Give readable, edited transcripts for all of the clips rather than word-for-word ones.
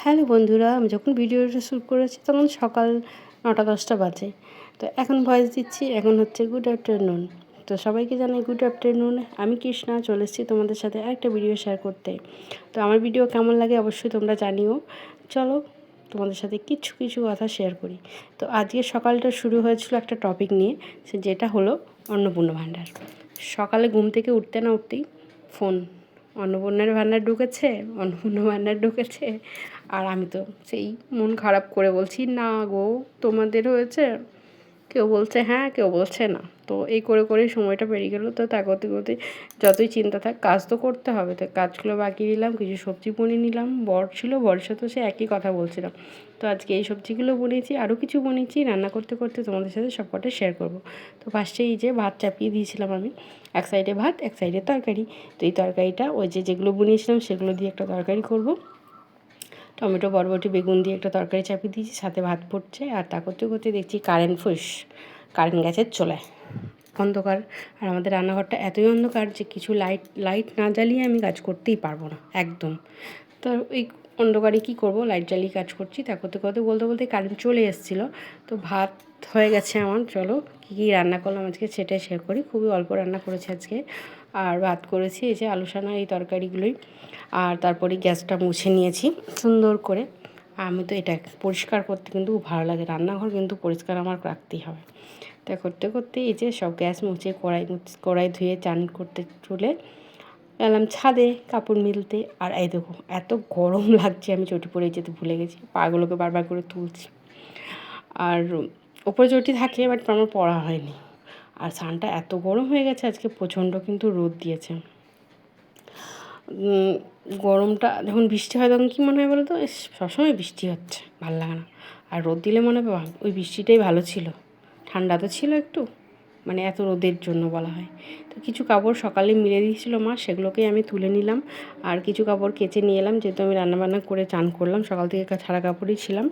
Hello বন্ধুরা, আমি যখন ভিডিওটা শ্যুট করেছি তখন সকাল 9টা-10টা বাজে। তো এখন ভয়েস দিচ্ছি, এখন হচ্ছে গুড আফটারনুন। তো সবাইকে জানাই গুড আফটারনুন। আমি কৃষ্ণা চলে এসেছি তোমাদের সাথে আরেকটা ভিডিও শেয়ার করতে। তো আমার ভিডিও কেমন লাগে অবশ্যই তোমরা জানিও। চলো তোমাদের সাথে কিছু কিছু কথা শেয়ার করি। তো আজকে সকালটা শুরু হয়েছিল একটা টপিক নিয়ে, যেটা হলো অন্নপূর্ণা ভাণ্ডার। সকালে ঘুম থেকে উঠতে না উঠতেই ফোন, অন্নপূর্ণার ভাণ্ডার ঢুকেছে, অন্নপূর্ণা ভাণ্ডার ঢুকেছে। আর আমি তো সেই মন খারাপ করে বলছি, না গো তোমাদের হয়েছে। কেউ বলছে হ্যাঁ, কেউ বলছে না। তো এই করে করেই সময়টা পেরিয়ে গেলো। তো তা করতে করতে যতই চিন্তা থাক, কাজ তো করতে হবে। তো কাজগুলো বাকি নিলাম, কিছু সবজি বনিয়ে নিলাম। বর ছিল, বরের সাথেও সে একই কথা বলছিলাম। তো আজকে এই সবজিগুলো বনিয়েছি, আরও কিছু বনিয়েছি। রান্না করতে করতে তোমাদের সাথে সব কটা শেয়ার করবো। তো ফার্স্টে এই যে ভাত চাপিয়ে দিয়েছিলাম আমি, এক সাইডে ভাত, এক সাইডে তরকারি। তো এই তরকারিটা ওই যেগুলো বনিয়েছিলাম সেগুলো দিয়ে একটা তরকারি করবো। টমেটো, বরবটি, বেগুন দিয়ে একটা তরকারি চাপিয়ে দিয়েছি, সাথে ভাত পড়ছে। আর তা করতে করতে দেখছি কারেন্ট গ্যাসের চুলায় অন্ধকার। আর আমাদের রান্নাঘরটা এতই অন্ধকার যে কিছু লাইট না জ্বালিয়ে আমি কাজ করতেই পারবো না একদম। তো এই অন্ধকারে কী করবো, লাইট জ্বালিয়ে কাজ করছি। তা করতে করতে বলতে বলতে কারেন্ট চলে এসেছিলো। তো ভাত হয়ে গেছে আমার। চলো কী কী রান্না করলাম আজকে সেটাই শেয়ার করি। খুবই অল্প রান্না করেছি আজকে। আর ভাত করেছি এই যে আলু সানা, এই তরকারিগুলোই। আর তারপরে গ্যাসটা মুছে নিয়েছি সুন্দর করে। আমি তো এটা পরিষ্কার করতে কিন্তু খুব ভালো লাগে, রান্নাঘর কিন্তু পরিষ্কার আমার রাখতেই হবে। তা করতে করতে এই যে সব গ্যাস মুছে কড়াই ধুয়ে চান করতে চলে গেলাম ছাদে কাপড় মিলতে। আর এই দেখো এত গরম লাগছে, আমি চটি পরে যেতে ভুলে গেছি, পাগুলোকে বারবার করে তুলছি। আর ওপরে চটি থাকে, বাট আমার পরা হয়নি। আর সানটা এত গরম হয়ে গেছে আজকে, প্রচণ্ড কিন্তু রোদ দিয়েছে। গরমটা যখন বৃষ্টি হয় তখন কী মনে হয় বলো তো, সবসময় বৃষ্টি হচ্ছে, ভালো লাগে না। আর রোদ দিলে মনে হবে ওই বৃষ্টিটাই ভালো ছিল, ঠান্ডা তো ছিল একটু, মানে এত রোদের জন্য বলা হয়। তো কিছু কাপড় সকালে মিলে দিয়েছিলো মা, সেগুলোকেই আমি তুলে নিলাম। আর কিছু কাপড় কেচে নিয়ে এলাম, যেহেতু আমি রান্নাবান্না করে চান করলাম, সকাল থেকে ছাড়া কাপড়ই ছিলাম।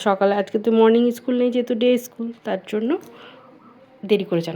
সকালে আজকে তো মর্নিং স্কুল নেই, যেহেতু ডে স্কুল, তার জন্য দেরি করে চান